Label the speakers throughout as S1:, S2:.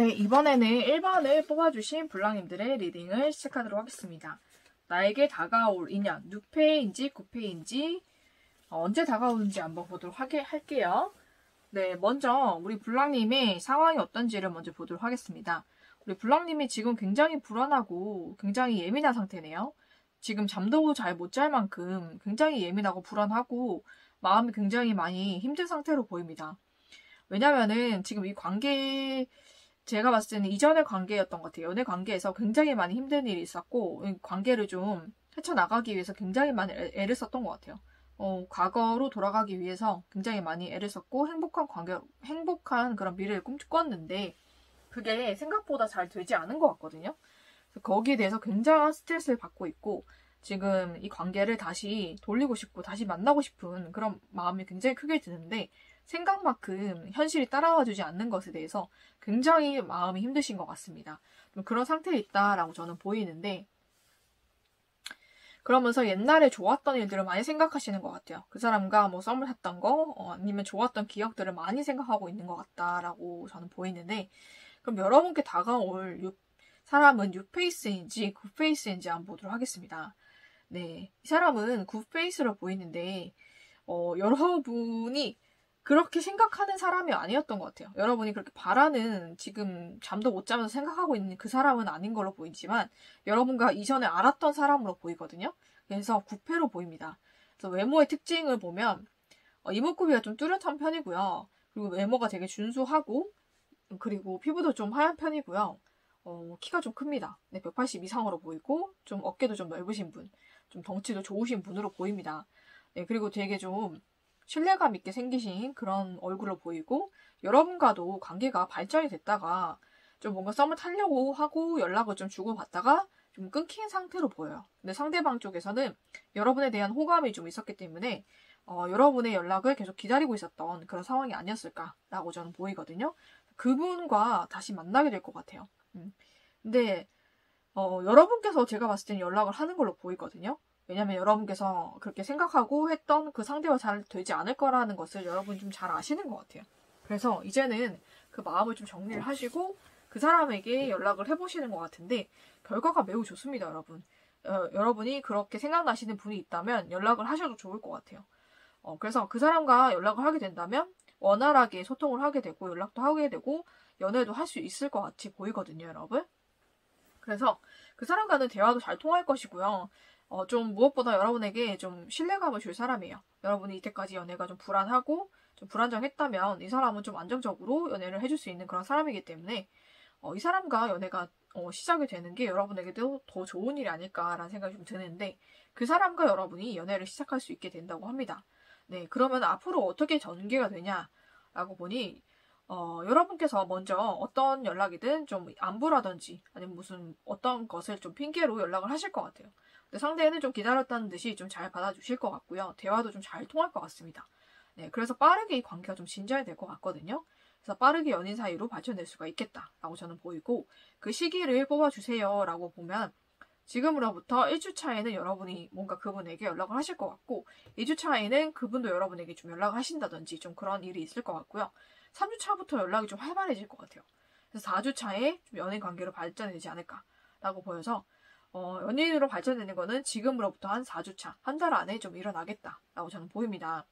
S1: 네, 이번에는 1번을 뽑아주신 불랑님들의 리딩을 시작하도록 하겠습니다. 나에게 다가올 인연, 6회인지 9회인지 언제 다가오는지 한번 보도록 할게요. 네, 먼저 우리 불랑님의 상황이 어떤지를 먼저 보도록 하겠습니다. 우리 불랑님이 지금 굉장히 불안하고 굉장히 예민한 상태네요. 지금 잠도 잘 못 잘 만큼 굉장히 예민하고 불안하고 마음이 굉장히 많이 힘든 상태로 보입니다. 왜냐면은 지금 이 관계, 제가 봤을 때는 이전의 관계였던 것 같아요. 연애 관계에서 굉장히 많이 힘든 일이 있었고, 관계를 좀 헤쳐나가기 위해서 굉장히 많이 애를 썼던 것 같아요. 과거로 돌아가기 위해서 굉장히 많이 애를 썼고, 행복한 그런 미래를 꿈꿨는데, 그게 생각보다 잘 되지 않은 것 같거든요. 그래서 거기에 대해서 굉장한 스트레스를 받고 있고, 지금 이 관계를 다시 돌리고 싶고, 다시 만나고 싶은 그런 마음이 굉장히 크게 드는데, 생각만큼 현실이 따라와주지 않는 것에 대해서 굉장히 마음이 힘드신 것 같습니다. 좀 그런 상태에 있다라고 저는 보이는데, 그러면서 옛날에 좋았던 일들을 많이 생각하시는 것 같아요. 그 사람과 뭐 썸을 탔던 거, 아니면 좋았던 기억들을 많이 생각하고 있는 것 같다라고 저는 보이는데, 그럼 여러분께 다가올 사람은 6페이스인지 9페이스인지 한번 보도록 하겠습니다. 네, 이 사람은 9페이스로 보이는데, 여러분이 그렇게 생각하는 사람이 아니었던 것 같아요. 여러분이 그렇게 바라는, 지금 잠도 못 자면서 생각하고 있는 그 사람은 아닌 걸로 보이지만 여러분과 이전에 알았던 사람으로 보이거든요. 그래서 9패로 보입니다. 그래서 외모의 특징을 보면 이목구비가 좀 뚜렷한 편이고요. 그리고 외모가 되게 준수하고, 그리고 피부도 좀 하얀 편이고요. 키가 좀 큽니다. 네, 180 이상으로 보이고, 좀 어깨도 좀 넓으신 분, 좀 덩치도 좋으신 분으로 보입니다. 네, 그리고 되게 좀 신뢰감 있게 생기신 그런 얼굴로 보이고, 여러분과도 관계가 발전이 됐다가 좀 뭔가 썸을 타려고 하고 연락을 좀 주고받다가 좀 끊긴 상태로 보여요. 근데 상대방 쪽에서는 여러분에 대한 호감이 좀 있었기 때문에 여러분의 연락을 계속 기다리고 있었던 그런 상황이 아니었을까라고 저는 보이거든요. 그분과 다시 만나게 될 것 같아요. 근데 여러분께서 제가 봤을 때는 연락을 하는 걸로 보이거든요. 왜냐면 여러분께서 그렇게 생각하고 했던 그 상대와 잘 되지 않을 거라는 것을 여러분 좀 잘 아시는 것 같아요. 그래서 이제는 그 마음을 좀 정리를 하시고 그 사람에게 연락을 해보시는 것 같은데, 결과가 매우 좋습니다, 여러분. 여러분이 그렇게 생각나시는 분이 있다면 연락을 하셔도 좋을 것 같아요. 그래서 그 사람과 연락을 하게 된다면 원활하게 소통을 하게 되고 연락도 하게 되고 연애도 할 수 있을 것 같이 보이거든요, 여러분. 그래서 그 사람과는 대화도 잘 통할 것이고요. 좀 무엇보다 여러분에게 좀 신뢰감을 줄 사람이에요. 여러분이 이때까지 연애가 좀 불안하고 좀 불안정했다면 이 사람은 좀 안정적으로 연애를 해줄 수 있는 그런 사람이기 때문에 이 사람과 연애가 시작이 되는 게 여러분에게도 더 좋은 일이 아닐까라는 생각이 좀 드는데, 그 사람과 여러분이 연애를 시작할 수 있게 된다고 합니다. 네, 그러면 앞으로 어떻게 전개가 되냐라고 보니 여러분께서 먼저 어떤 연락이든 좀 안부라든지 아니면 무슨 어떤 것을 좀 핑계로 연락을 하실 것 같아요. 근데 상대는 좀 기다렸다는 듯이 좀 잘 받아주실 것 같고요. 대화도 좀 잘 통할 것 같습니다. 네, 그래서 빠르게 이 관계가 좀 진전이 될 것 같거든요. 그래서 빠르게 연인 사이로 발전될 수가 있겠다라고 저는 보이고, 그 시기를 뽑아주세요라고 보면 지금으로부터 1주 차에는 여러분이 뭔가 그분에게 연락을 하실 것 같고, 2주 차에는 그분도 여러분에게 좀 연락을 하신다든지 좀 그런 일이 있을 것 같고요. 3주 차부터 연락이 좀 활발해질 것 같아요. 그래서 4주 차에 좀 연인 관계로 발전이 되지 않을까라고 보여서 연인으로 발전되는 거는 지금으로부터 한 4주 차, 한 달 안에 좀 일어나겠다라고 저는 보입니다.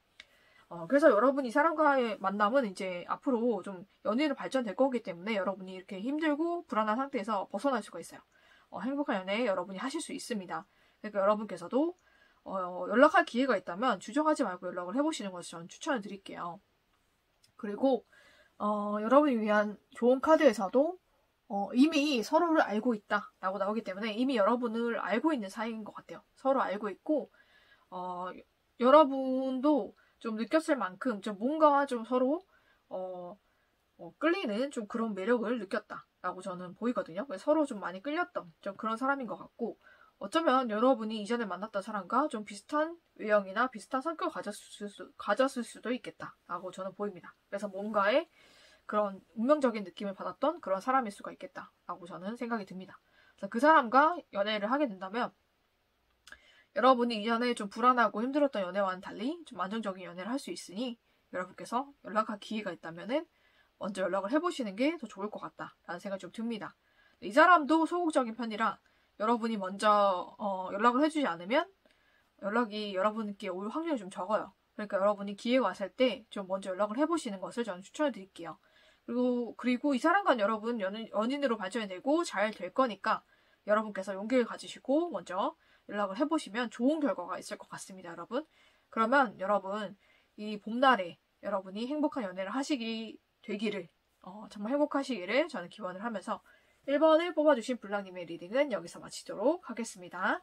S1: 그래서 여러분 이 사람과의 만남은 이제 앞으로 좀 연인으로 발전될 거기 때문에 여러분이 이렇게 힘들고 불안한 상태에서 벗어날 수가 있어요. 행복한 연애 여러분이 하실 수 있습니다. 그러니까 여러분께서도 연락할 기회가 있다면 주저하지 말고 연락을 해보시는 것을 저는 추천을 드릴게요. 그리고 여러분을 위한 좋은 카드에서도 이미 서로를 알고 있다라고 나오기 때문에 이미 여러분을 알고 있는 사이인 것 같아요. 서로 알고 있고 여러분도 좀 느꼈을 만큼 좀 뭔가 좀 서로 끌리는 좀 그런 매력을 느꼈다라고 저는 보이거든요. 서로 좀 많이 끌렸던 좀 그런 사람인 것 같고, 어쩌면 여러분이 이전에 만났던 사람과 좀 비슷한 외형이나 비슷한 성격을 가졌을 수도 있겠다라고 저는 보입니다. 그래서 뭔가의 그런 운명적인 느낌을 받았던 그런 사람일 수가 있겠다라고 저는 생각이 듭니다. 그래서 그 사람과 연애를 하게 된다면 여러분이 이전에 좀 불안하고 힘들었던 연애와는 달리 좀 안정적인 연애를 할 수 있으니 여러분께서 연락할 기회가 있다면은 먼저 연락을 해보시는 게 더 좋을 것 같다라는 생각이 좀 듭니다. 이 사람도 소극적인 편이라 여러분이 먼저 연락을 해주지 않으면 연락이 여러분께 올 확률이 좀 적어요. 그러니까 여러분이 기회가 왔을 때 좀 먼저 연락을 해보시는 것을 저는 추천해 드릴게요. 그리고 이 사람과 여러분 연인으로 발전이 되고 잘 될 거니까 여러분께서 용기를 가지시고 먼저 연락을 해보시면 좋은 결과가 있을 것 같습니다, 여러분. 그러면 여러분 이 봄날에 여러분이 행복한 연애를 하시기 되기를 정말 행복하시기를 저는 기원을 하면서 1번을 뽑아주신 블랑님의 리딩은 여기서 마치도록 하겠습니다.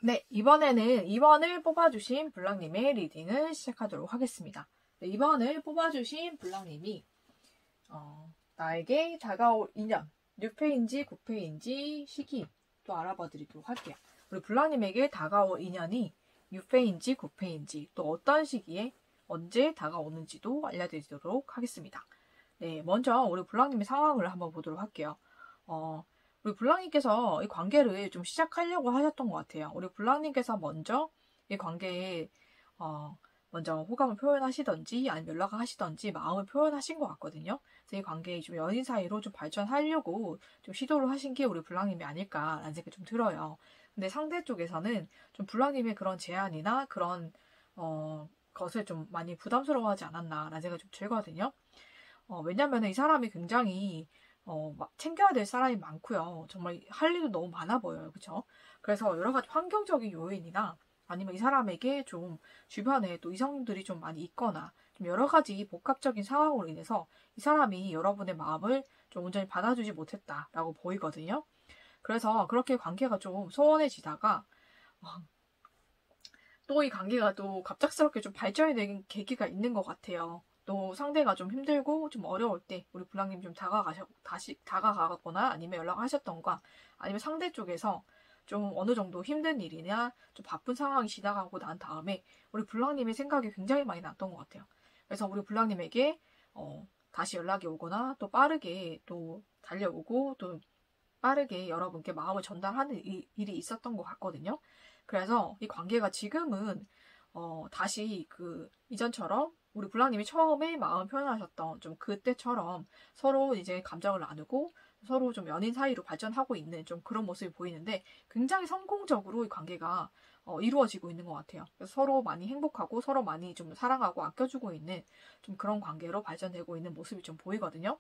S1: 네, 이번에는 2번을 뽑아주신 블랑님의 리딩을 시작하도록 하겠습니다. 네, 2번을 뽑아주신 블랑님이 나에게 다가올 인연, 6회인지 9회인지 시기 또 알아봐 드리도록 할게요. 우리 블랑님에게 다가올 인연이 6회인지 9회인지 또 어떤 시기에 언제 다가오는지도 알려드리도록 하겠습니다. 네, 먼저 우리 블랑님의 상황을 한번 보도록 할게요. 우리 블랑님께서 이 관계를 좀 시작하려고 하셨던 것 같아요. 우리 블랑님께서 먼저 이 관계에 먼저 호감을 표현하시던지 아니면 연락을 하시던지 마음을 표현하신 것 같거든요. 그래서 이 관계에 좀 연인 사이로 좀 발전하려고 좀 시도를 하신 게 우리 블랑님이 아닐까라는 생각이 좀 들어요. 근데 상대 쪽에서는 좀 블랑님의 그런 제안이나 그런 것을 좀 많이 부담스러워하지 않았나라는 생각이 좀 들거든요. 왜냐면 이 사람이 굉장히 막 챙겨야 될 사람이 많고요. 정말 할 일도 너무 많아 보여요. 그쵸? 그래서 여러 가지 환경적인 요인이나 아니면 이 사람에게 좀 주변에 또 이성들이 좀 많이 있거나 좀 여러 가지 복합적인 상황으로 인해서 이 사람이 여러분의 마음을 좀 온전히 받아주지 못했다라고 보이거든요. 그래서 그렇게 관계가 좀 소원해지다가 또 이 관계가 또 갑작스럽게 좀 발전이 된 계기가 있는 것 같아요. 또 상대가 좀 힘들고 좀 어려울 때 우리 블랑님 좀 다시 다가가거나 아니면 연락하셨던가 아니면 상대 쪽에서 좀 어느 정도 힘든 일이나 좀 바쁜 상황이 지나가고 난 다음에 우리 블랑님의 생각이 굉장히 많이 났던 것 같아요. 그래서 우리 블랑님에게 다시 연락이 오거나 또 빠르게 또 달려오고 또 빠르게 여러분께 마음을 전달하는 일이 있었던 것 같거든요. 그래서 이 관계가 지금은 다시 그 이전처럼 우리 블랑님이 처음에 마음 표현하셨던 좀 그때처럼 서로 이제 감정을 나누고 서로 좀 연인 사이로 발전하고 있는 좀 그런 모습이 보이는데 굉장히 성공적으로 이 관계가 이루어지고 있는 것 같아요. 그래서 서로 많이 행복하고 서로 많이 좀 사랑하고 아껴주고 있는 좀 그런 관계로 발전되고 있는 모습이 좀 보이거든요.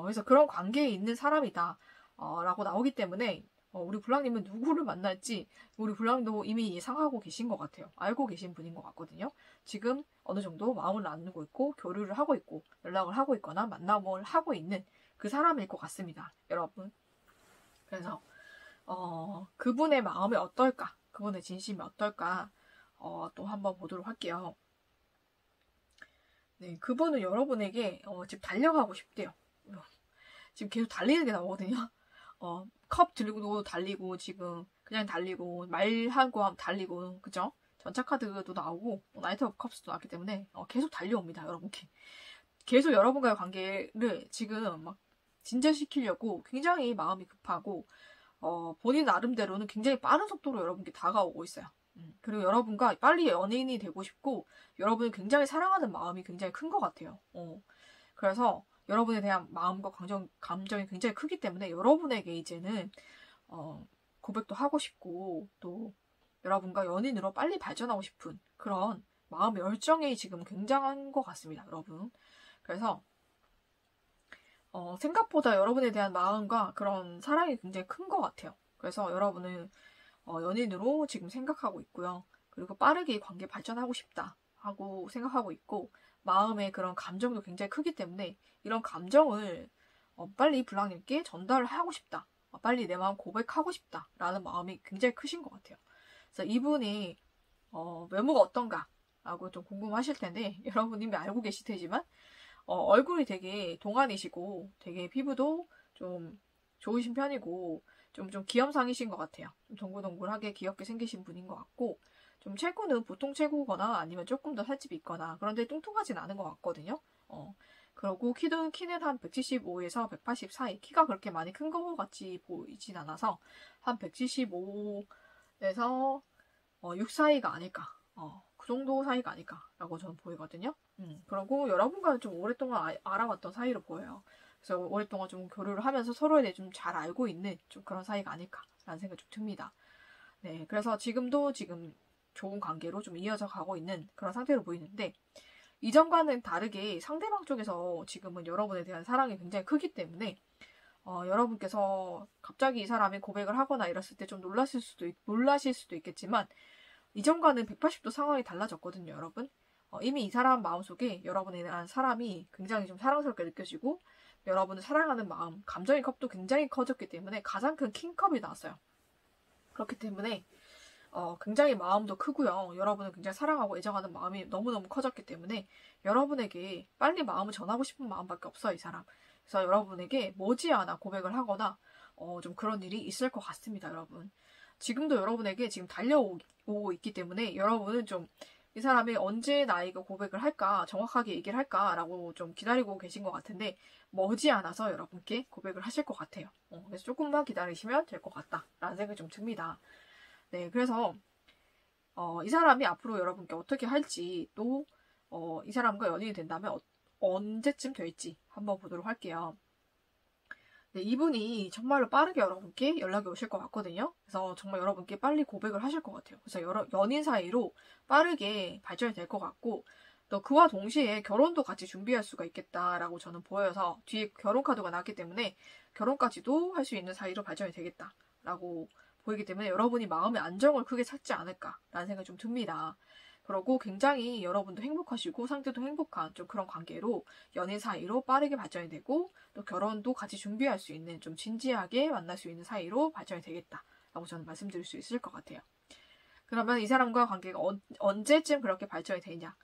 S1: 그래서 그런 관계에 있는 사람이다 라고 나오기 때문에 우리 블랑님은 누구를 만날지 우리 블랑도 이미 예상하고 계신 것 같아요. 알고 계신 분인 것 같거든요. 지금 어느 정도 마음을 나누고 있고 교류를 하고 있고 연락을 하고 있거나 만남을 하고 있는 그 사람일 것 같습니다. 여러분. 그래서 그분의 마음이 어떨까? 그분의 진심이 어떨까? 또 한번 보도록 할게요. 네, 그분은 여러분에게 지금 달려가고 싶대요. 지금 계속 달리는 게 나오거든요. 컵 들고도 달리고, 지금 그냥 달리고, 말하고 하면 달리고, 그죠? 전차카드도 나오고, 나이트 오브 컵스도 나왔기 때문에 계속 달려옵니다, 여러분께. 계속 여러분과의 관계를 지금 막 진전시키려고 굉장히 마음이 급하고, 본인 나름대로는 굉장히 빠른 속도로 여러분께 다가오고 있어요. 그리고 여러분과 빨리 연인이 되고 싶고, 여러분을 굉장히 사랑하는 마음이 굉장히 큰 것 같아요. 그래서 여러분에 대한 마음과 감정이 굉장히 크기 때문에 여러분에게 이제는 고백도 하고 싶고, 또 여러분과 연인으로 빨리 발전하고 싶은 그런 마음의 열정이 지금 굉장한 것 같습니다, 여러분. 그래서 생각보다 여러분에 대한 마음과 그런 사랑이 굉장히 큰 것 같아요. 그래서 여러분은 연인으로 지금 생각하고 있고요. 그리고 빠르게 이 관계 발전하고 싶다 하고 생각하고 있고, 마음의 그런 감정도 굉장히 크기 때문에 이런 감정을 빨리 블랑님께 전달을 하고 싶다. 빨리 내 마음 고백하고 싶다 라는 마음이 굉장히 크신 것 같아요. 그래서 이분이 외모가 어떤가 라고 좀 궁금하실 텐데, 여러분 이미 알고 계실 테지만 얼굴이 되게 동안이시고 되게 피부도 좀 좋으신 편이고 좀 귀염상이신 것 같아요. 좀 동글동글하게 귀엽게 생기신 분인 것 같고, 좀 체구는 보통 체구거나 아니면 조금 더 살집이 있거나, 그런데 뚱뚱하진 않은 것 같거든요. 그리고 키는 한 175에서 180 사이, 키가 그렇게 많이 큰 것 같이 보이진 않아서 한 175에서 6 사이가 아닐까, 그 정도 사이가 아닐까라고 저는 보이거든요. 그리고 여러분과는 좀 오랫동안 알아왔던 사이로 보여요. 그래서 오랫동안 좀 교류를 하면서 서로에 대해 좀 잘 알고 있는 좀 그런 사이가 아닐까라는 생각이 좀 듭니다. 네, 그래서 지금 좋은 관계로 좀 이어져 가고 있는 그런 상태로 보이는데, 이전과는 다르게 상대방 쪽에서 지금은 여러분에 대한 사랑이 굉장히 크기 때문에 여러분께서 갑자기 이 사람이 고백을 하거나 이랬을 때 좀 놀라실 수도 있겠지만, 이전과는 180도 상황이 달라졌거든요, 여러분. 이미 이 사람 마음속에 여러분에 대한 사람이 굉장히 좀 사랑스럽게 느껴지고, 여러분을 사랑하는 마음, 감정의 컵도 굉장히 커졌기 때문에 가장 큰 킹컵이 나왔어요. 그렇기 때문에 굉장히 마음도 크고요. 여러분을 굉장히 사랑하고 애정하는 마음이 너무너무 커졌기 때문에 여러분에게 빨리 마음을 전하고 싶은 마음밖에 없어요, 이 사람. 그래서 여러분에게 머지않아 고백을 하거나 좀 그런 일이 있을 것 같습니다, 여러분. 지금도 여러분에게 지금 달려오고 있기 때문에 여러분은 좀 이 사람이 언제 나에게 고백을 할까, 정확하게 얘기를 할까라고 좀 기다리고 계신 것 같은데, 머지않아서 여러분께 고백을 하실 것 같아요. 그래서 조금만 기다리시면 될 것 같다라는 생각이 좀 듭니다. 네, 그래서 이 사람이 앞으로 여러분께 어떻게 할지, 또 이 사람과 연인이 된다면 언제쯤 될지 한번 보도록 할게요. 네, 이분이 정말로 빠르게 여러분께 연락이 오실 것 같거든요. 그래서 정말 여러분께 빨리 고백을 하실 것 같아요. 그래서 연인 사이로 빠르게 발전이 될 것 같고, 또 그와 동시에 결혼도 같이 준비할 수가 있겠다라고 저는 보여서, 뒤에 결혼 카드가 나왔기 때문에 결혼까지도 할 수 있는 사이로 발전이 되겠다라고 보이기 때문에 여러분이 마음의 안정을 크게 찾지 않을까라는 생각이 좀 듭니다. 그리고 굉장히 여러분도 행복하시고 상대도 행복한 좀 그런 관계로, 연인 사이로 빠르게 발전이 되고, 또 결혼도 같이 준비할 수 있는, 좀 진지하게 만날 수 있는 사이로 발전이 되겠다라고 저는 말씀드릴 수 있을 것 같아요. 그러면 이 사람과 관계가 언제쯤 그렇게 발전이 되냐?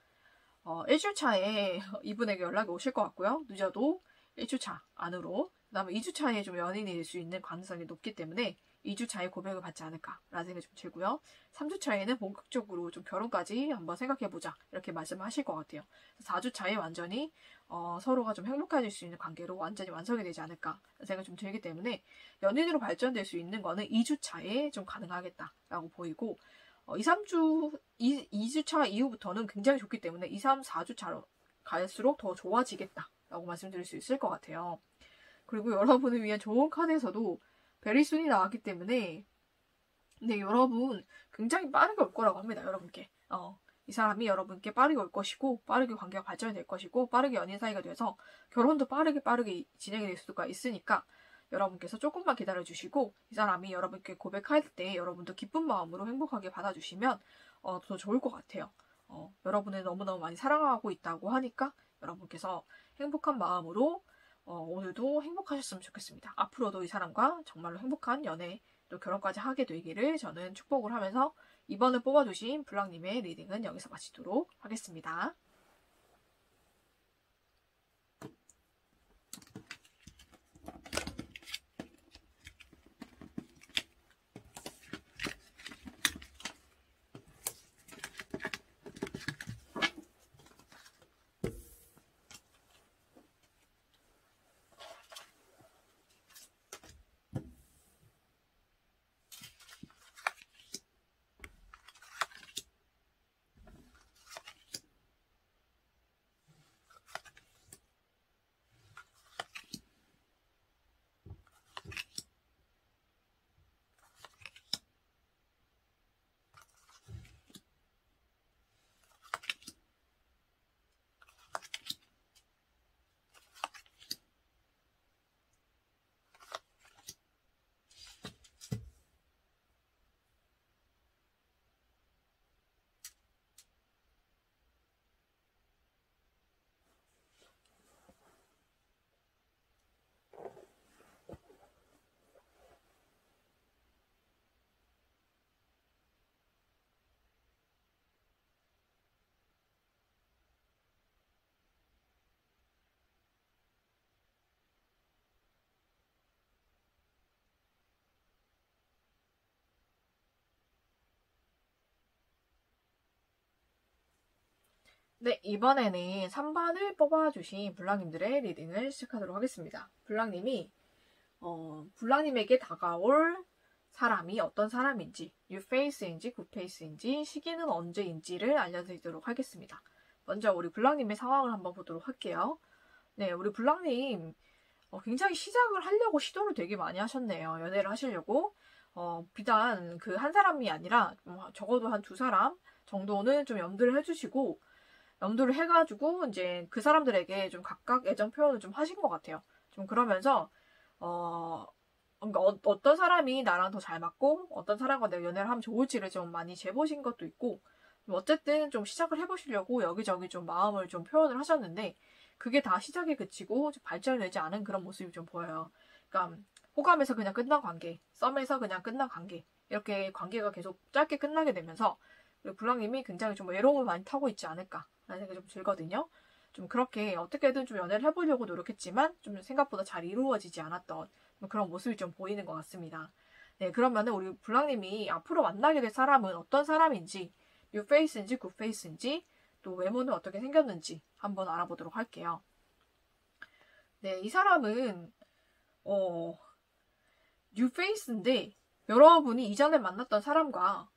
S1: 1주 차에 이분에게 연락이 오실 것 같고요. 늦어도 1주 차 안으로. 그 다음에 2주 차에 좀 연인이 될 수 있는 가능성이 높기 때문에 2주 차에 고백을 받지 않을까라는 생각이 좀 들고요. 3주 차에는 본격적으로 좀 결혼까지 한번 생각해보자, 이렇게 말씀하실 것 같아요. 4주 차에 완전히 서로가 좀 행복해질 수 있는 관계로 완전히 완성이 되지 않을까라는 생각이 좀 들기 때문에, 연인으로 발전될 수 있는 거는 2주 차에 좀 가능하겠다라고 보이고, 2주 차 이후부터는 굉장히 좋기 때문에 2, 3, 4주 차로 갈수록 더 좋아지겠다라고 말씀드릴 수 있을 것 같아요. 그리고 여러분을 위한 좋은 카드에서도 베리순이 나왔기 때문에, 네, 여러분 굉장히 빠르게 올 거라고 합니다, 여러분께. 이 사람이 여러분께 빠르게 올 것이고, 빠르게 관계가 발전이 될 것이고, 빠르게 연인 사이가 돼서 결혼도 빠르게 진행이 될 수가 있으니까, 여러분께서 조금만 기다려주시고, 이 사람이 여러분께 고백할 때 여러분도 기쁜 마음으로 행복하게 받아주시면 더 좋을 것 같아요. 여러분을 너무너무 많이 사랑하고 있다고 하니까 여러분께서 행복한 마음으로 오늘도 행복하셨으면 좋겠습니다. 앞으로도 이 사람과 정말로 행복한 연애, 또 결혼까지 하게 되기를 저는 축복을 하면서 이번에 뽑아주신 블랑님의 리딩은 여기서 마치도록 하겠습니다. 네, 이번에는 3번을 뽑아주신 블랑님들의 리딩을 시작하도록 하겠습니다. 블랑님에게 다가올 사람이 어떤 사람인지, 뉴페이스인지 굿페이스인지, 시기는 언제인지를 알려드리도록 하겠습니다. 먼저 우리 블랑님의 상황을 한번 보도록 할게요. 네, 우리 블랑님 굉장히 시작을 하려고 시도를 되게 많이 하셨네요. 연애를 하시려고. 비단 그 한 사람이 아니라 적어도 한 두 사람 정도는 좀 염두를 해주시고, 염두를 해가지고 이제 그 사람들에게 좀 각각 애정 표현을 좀 하신 것 같아요. 좀 그러면서 그러니까 어떤 사람이 나랑 더 잘 맞고 어떤 사람과 내가 연애를 하면 좋을지를 좀 많이 재보신 것도 있고, 어쨌든 좀 시작을 해보시려고 여기저기 좀 마음을 좀 표현을 하셨는데 그게 다 시작에 그치고 좀 발전이 되지 않은 그런 모습이 좀 보여요. 그러니까 호감에서 그냥 끝난 관계, 썸에서 그냥 끝난 관계, 이렇게 관계가 계속 짧게 끝나게 되면서 블랑님이 굉장히 좀 외로움을 많이 타고 있지 않을까 라는 생각이 좀 들거든요. 좀 그렇게 어떻게든 좀 연애를 해보려고 노력했지만 좀 생각보다 잘 이루어지지 않았던 그런 모습이 좀 보이는 것 같습니다. 네, 그러면은 우리 블랑님이 앞으로 만나게 될 사람은 어떤 사람인지, 뉴페이스인지 굿페이스인지, 또 외모는 어떻게 생겼는지 한번 알아보도록 할게요. 네, 이 사람은 뉴페이스인데 여러분이 이전에 만났던 사람과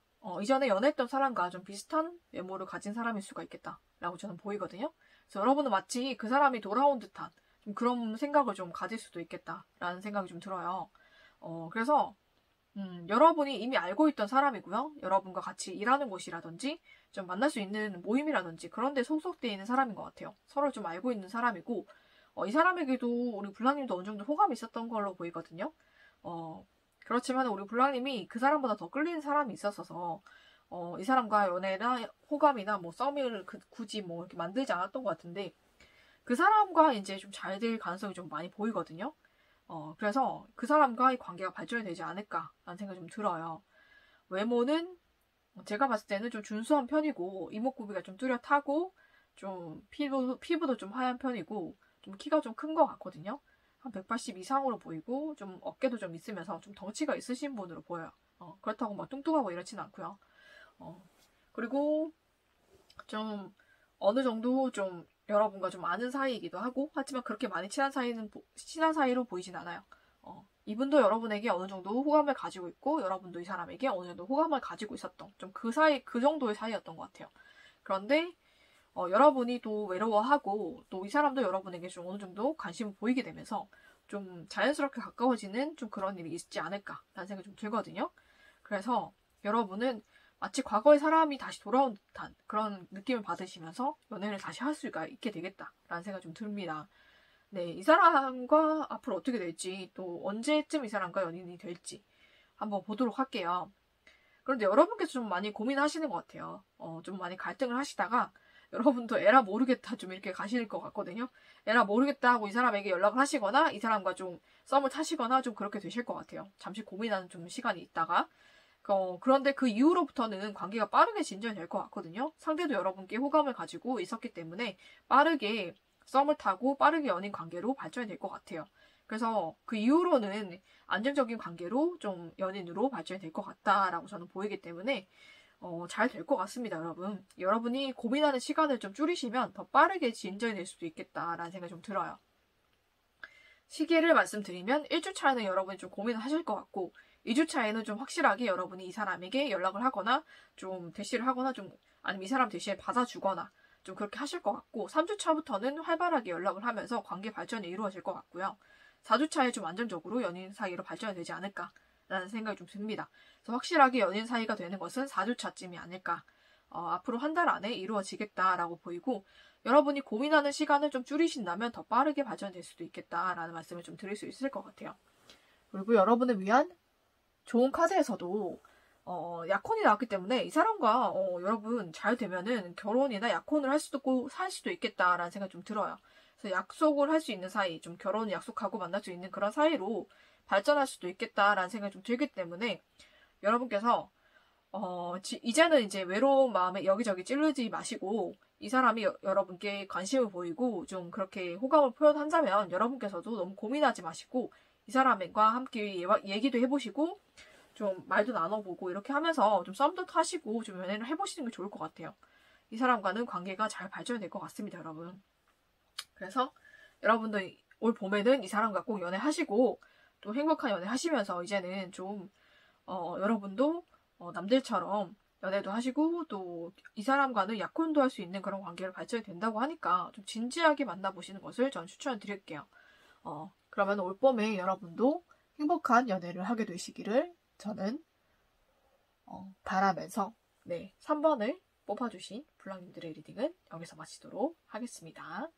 S1: 이전에 연애했던 사람과 좀 비슷한 외모를 가진 사람일 수가 있겠다라고 저는 보이거든요. 그래서 여러분은 마치 그 사람이 돌아온 듯한 좀 그런 생각을 좀 가질 수도 있겠다라는 생각이 좀 들어요. 그래서 여러분이 이미 알고 있던 사람이고요. 여러분과 같이 일하는 곳이라든지 좀 만날 수 있는 모임이라든지 그런 데 소속되어 있는 사람인 것 같아요. 서로 좀 알고 있는 사람이고 이 사람에게도 우리 블랑님도 어느 정도 호감이 있었던 걸로 보이거든요. 그렇지만 우리 블랑님이 그 사람보다 더 끌리는 사람이 있었어서 이 사람과 연애나 호감이나 뭐 썸을 굳이 뭐 이렇게 만들지 않았던 것 같은데 그 사람과 이제 좀 잘 될 가능성이 좀 많이 보이거든요. 그래서 그 사람과의 관계가 발전이 되지 않을까라는 생각이 좀 들어요. 외모는 제가 봤을 때는 좀 준수한 편이고 이목구비가 좀 뚜렷하고 좀 피부도 좀 하얀 편이고 좀 키가 좀 큰 것 같거든요. 한 180 이상으로 보이고 좀 어깨도 좀 있으면서 좀 덩치가 있으신 분으로 보여요. 그렇다고 막 뚱뚱하고 이렇진 않고요. 그리고 좀 어느 정도 좀 여러분과 좀 아는 사이이기도 하고 하지만 그렇게 많이 친한 사이로 보이진 않아요. 이분도 여러분에게 어느 정도 호감을 가지고 있고 여러분도 이 사람에게 어느 정도 호감을 가지고 있었던 좀 그 정도의 사이였던 것 같아요. 그런데 여러분이 또 외로워하고 또 이 사람도 여러분에게 좀 어느 정도 관심을 보이게 되면서 좀 자연스럽게 가까워지는 좀 그런 일이 있지 않을까라는 생각이 좀 들거든요. 그래서 여러분은 마치 과거의 사람이 다시 돌아온 듯한 그런 느낌을 받으시면서 연애를 다시 할 수가 있게 되겠다라는 생각이 좀 듭니다. 네, 이 사람과 앞으로 어떻게 될지 또 언제쯤 이 사람과 연인이 될지 한번 보도록 할게요. 그런데 여러분께서 좀 많이 고민하시는 것 같아요. 좀 많이 갈등을 하시다가 여러분도 에라 모르겠다 좀 이렇게 가실 것 같거든요. 에라 모르겠다 하고 이 사람에게 연락을 하시거나 이 사람과 좀 썸을 타시거나 좀 그렇게 되실 것 같아요. 잠시 고민하는 좀 시간이 있다가 그런데 그 이후로부터는 관계가 빠르게 진전이 될 것 같거든요. 상대도 여러분께 호감을 가지고 있었기 때문에 빠르게 썸을 타고 빠르게 연인 관계로 발전이 될 것 같아요. 그래서 그 이후로는 안정적인 관계로 좀 연인으로 발전이 될 것 같다라고 저는 보이기 때문에 잘 될 것 같습니다, 여러분. 여러분이 고민하는 시간을 좀 줄이시면 더 빠르게 진전이 될 수도 있겠다라는 생각이 좀 들어요. 시기를 말씀드리면 1주 차에는 여러분이 좀 고민을 하실 것 같고 2주 차에는 좀 확실하게 여러분이 이 사람에게 연락을 하거나 좀 대시를 하거나 좀 아니면 이 사람 대시에 받아주거나 좀 그렇게 하실 것 같고 3주 차부터는 활발하게 연락을 하면서 관계 발전이 이루어질 것 같고요. 4주 차에 좀 안정적으로 연인 사이로 발전이 되지 않을까라는 생각이 좀 듭니다. 그래서 확실하게 연인 사이가 되는 것은 4주 차쯤이 아닐까. 앞으로 한 달 안에 이루어지겠다라고 보이고 여러분이 고민하는 시간을 좀 줄이신다면 더 빠르게 발전될 수도 있겠다라는 말씀을 좀 드릴 수 있을 것 같아요. 그리고 여러분을 위한 좋은 카드에서도 약혼이 나왔기 때문에 이 사람과 여러분 잘 되면은 결혼이나 약혼을 할 수도 있겠다라는 생각이 좀 들어요. 그래서 약속을 할 수 있는 사이, 좀 결혼을 약속하고 만날 수 있는 그런 사이로 발전할 수도 있겠다라는 생각이 좀 들기 때문에 여러분께서 이제는 이제 외로운 마음에 여기저기 찌르지 마시고 이 사람이 여러분께 관심을 보이고 좀 그렇게 호감을 표현한다면 여러분께서도 너무 고민하지 마시고 이 사람과 함께 얘기도 해보시고 좀 말도 나눠보고 이렇게 하면서 좀 썸도 타시고 좀 연애를 해보시는 게 좋을 것 같아요. 이 사람과는 관계가 잘 발전될 것 같습니다, 여러분. 그래서 여러분도 올 봄에는 이 사람과 꼭 연애하시고 또 행복한 연애 하시면서 이제는 좀 여러분도 남들처럼 연애도 하시고 또 이 사람과는 약혼도 할 수 있는 그런 관계로 발전이 된다고 하니까 좀 진지하게 만나보시는 것을 저는 추천드릴게요. 그러면 올 봄에 여러분도 행복한 연애를 하게 되시기를 저는 바라면서 3번을 뽑아주신 블랑님들의 리딩은 여기서 마치도록 하겠습니다.